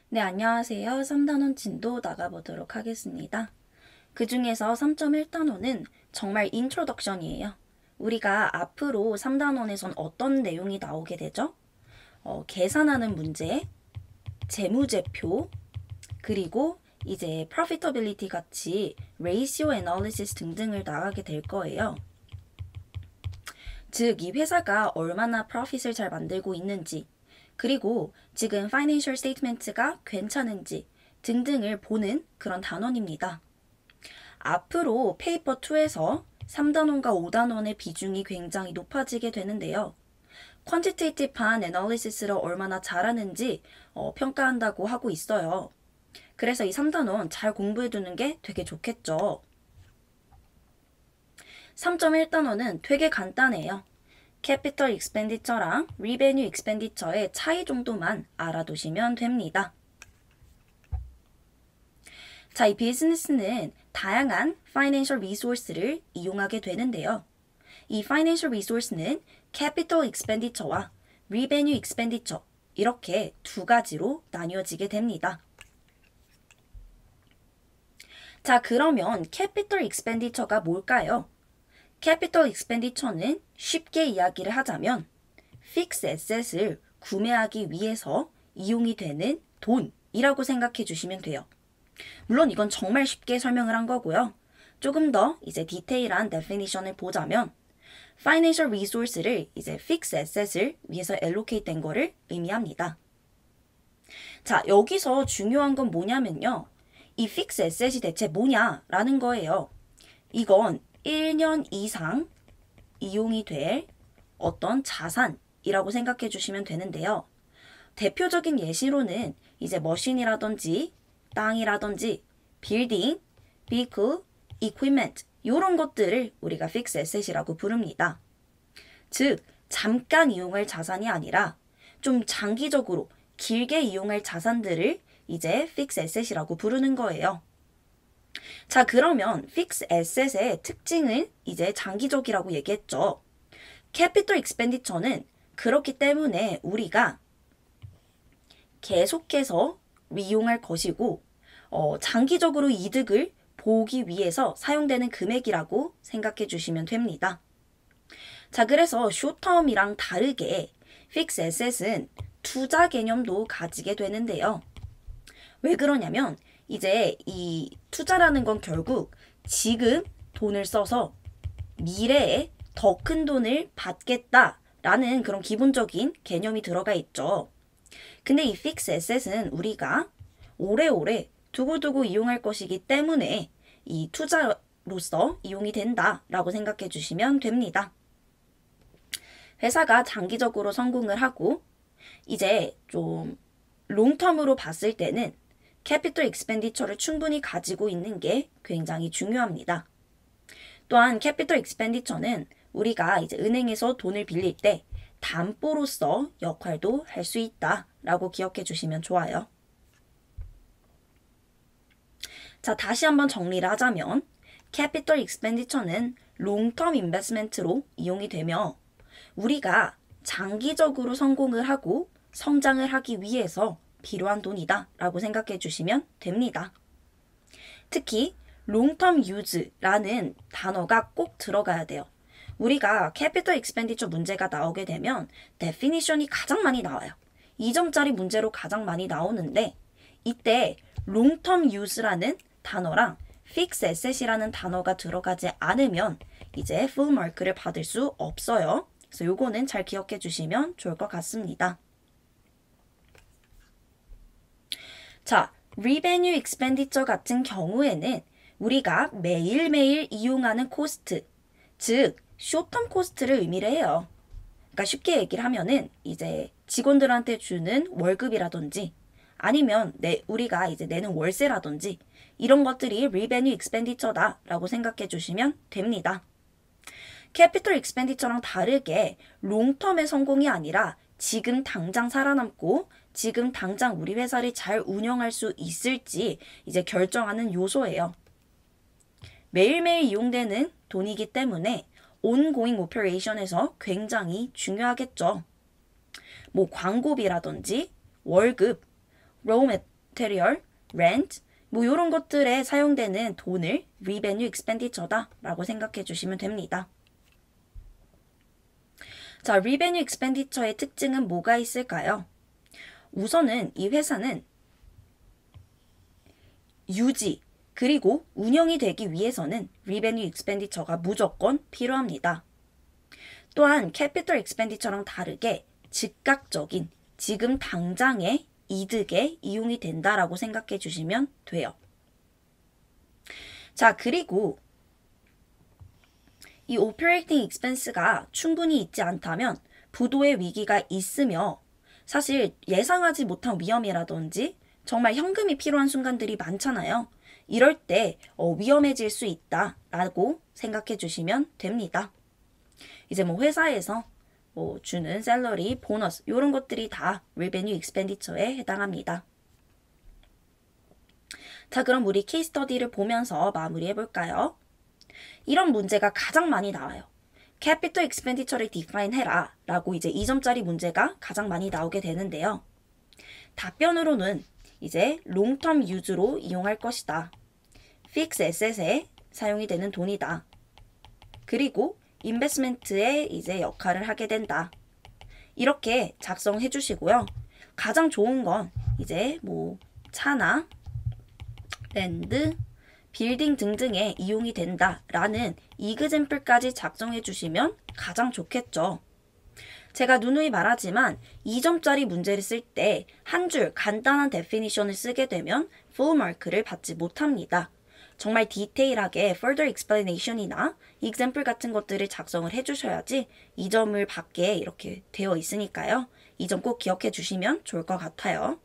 네, 안녕하세요. 3단원 진도 나가보도록 하겠습니다. 그 중에서 3.1단원은 정말 인트로덕션이에요. 우리가 앞으로 3단원에선 어떤 내용이 나오게 되죠? 계산하는 문제, 재무제표, 그리고 이제 profitability 같이 ratio analysis 등등을 나가게 될 거예요. 즉, 이 회사가 얼마나 profit을 잘 만들고 있는지, 그리고 지금 financial statement가 괜찮은지 등등을 보는 그런 단원입니다. 앞으로 페이퍼 2에서 3단원과 5단원의 비중이 굉장히 높아지게 되는데요. quantitative한 analysis를 얼마나 잘하는지 평가한다고 하고 있어요. 그래서 이 3단원 잘 공부해두는 게 되게 좋겠죠. 3.1단원은 되게 간단해요. 캐피털 익스펜디처랑 리베뉴 익스펜디처의 차이 정도만 알아두시면 됩니다. 자, 이 비즈니스는 다양한 파이낸셜 리소스를 이용하게 되는데요. 이 파이낸셜 리소스는 캐피털 익스펜디처와 리베뉴 익스펜디처 이렇게 두 가지로 나뉘어지게 됩니다. 자, 그러면 캐피털 익스펜디처가 뭘까요? 캐피털 익스펜디처는 쉽게 이야기를 하자면 픽스 에셋을 구매하기 위해서 이용이 되는 돈이라고 생각해 주시면 돼요. 물론 이건 정말 쉽게 설명을 한 거고요. 조금 더 이제 디테일한 데피니션을 보자면 financial resource를 이제 픽스 에셋을 위해서 allocate 된 거를 의미합니다. 자, 여기서 중요한 건 뭐냐면요. 이 픽스 에셋이 대체 뭐냐라는 거예요. 이건 1년 이상 이용이 될 어떤 자산이라고 생각해 주시면 되는데요. 대표적인 예시로는 이제 머신이라든지 땅이라든지 빌딩, vehicle, equipment 이런 것들을 우리가 fixed asset이라고 부릅니다. 즉, 잠깐 이용할 자산이 아니라 좀 장기적으로 길게 이용할 자산들을 이제 fixed asset이라고 부르는 거예요. 자, 그러면 fixed asset의 특징은 이제 장기적이라고 얘기했죠. capital expenditure는 그렇기 때문에 우리가 계속해서 이용할 것이고 장기적으로 이득을 보기 위해서 사용되는 금액이라고 생각해 주시면 됩니다. 자, 그래서 short-term이랑 다르게 fixed asset은 투자 개념도 가지게 되는데요. 왜 그러냐면 이제 이 투자라는 건 결국 지금 돈을 써서 미래에 더 큰 돈을 받겠다라는 그런 기본적인 개념이 들어가 있죠. 근데 이 픽스 에셋은 우리가 오래오래 두고두고 이용할 것이기 때문에 이 투자로서 이용이 된다라고 생각해 주시면 됩니다. 회사가 장기적으로 성공을 하고 이제 좀 롱텀으로 봤을 때는 캐피털 익스펜디처를 충분히 가지고 있는 게 굉장히 중요합니다. 또한 캐피털 익스펜디처는 우리가 이제 은행에서 돈을 빌릴 때 담보로서 역할도 할 수 있다라고 기억해 주시면 좋아요. 자, 다시 한번 정리를 하자면 캐피털 익스펜디처는 롱텀 인베스트먼트로 이용이 되며 우리가 장기적으로 성공을 하고 성장을 하기 위해서 필요한 돈이다 라고 생각해 주시면 됩니다. 특히 long-term use라는 단어가 꼭 들어가야 돼요. 우리가 capital expenditure 문제가 나오게 되면 definition이 가장 많이 나와요. 2점짜리 문제로 가장 많이 나오는데 이때 long-term use라는 단어랑 fixed asset이라는 단어가 들어가지 않으면 이제 full mark를 받을 수 없어요. 그래서 요거는 잘 기억해 주시면 좋을 것 같습니다. 자, revenue expenditure 같은 경우에는 우리가 매일매일 이용하는 코스트, 즉 short-term 코스트를 의미를 해요. 그러니까 쉽게 얘기를 하면은 이제 직원들한테 주는 월급이라든지 아니면 우리가 이제 내는 월세라든지 이런 것들이 revenue expenditure다라고 생각해 주시면 됩니다. 캐피털 익스펜디처랑 다르게 롱텀의 성공이 아니라 지금 당장 살아남고 지금 당장 우리 회사를 잘 운영할 수 있을지 이제 결정하는 요소예요. 매일매일 이용되는 돈이기 때문에 ongoing operation에서 굉장히 중요하겠죠. 뭐 광고비라든지 월급, raw material, rent, 뭐 이런 것들에 사용되는 돈을 revenue expenditure다 라고 생각해 주시면 됩니다. 자, revenue expenditure의 특징은 뭐가 있을까요? 우선은 이 회사는 유지 그리고 운영이 되기 위해서는 revenue expenditure가 무조건 필요합니다. 또한 capital expenditure랑 다르게 즉각적인 지금 당장의 이득에 이용이 된다라고 생각해 주시면 돼요. 자, 그리고 이 operating expense가 충분히 있지 않다면 부도의 위기가 있으며 사실 예상하지 못한 위험이라든지 정말 현금이 필요한 순간들이 많잖아요. 이럴 때 위험해질 수 있다라고 생각해 주시면 됩니다. 이제 뭐 회사에서 주는 샐러리, 보너스 이런 것들이 다 revenue expenditure에 해당합니다. 자, 그럼 우리 케이스 스터디를 보면서 마무리해 볼까요? 이런 문제가 가장 많이 나와요. capital expenditure를 define 해라 라고 이제 2점짜리 문제가 가장 많이 나오게 되는데요. 답변으로는 이제 long-term use로 이용할 것이다. fixed asset에 사용이 되는 돈이다. 그리고 인베스트먼트에 이제 역할을 하게 된다. 이렇게 작성해 주시고요. 가장 좋은 건 이제 뭐 차나 랜드, 빌딩 등등에 이용이 된다라는 이그젬플까지 작성해 주시면 가장 좋겠죠. 제가 누누이 말하지만 2점짜리 문제를 쓸 때 한 줄 간단한 데피니션을 쓰게 되면 full mark를 받지 못합니다. 정말 디테일하게 further explanation이나 example 같은 것들을 작성을 해주셔야지 이 점을 받게 이렇게 되어 있으니까요. 이 점 꼭 기억해 주시면 좋을 것 같아요.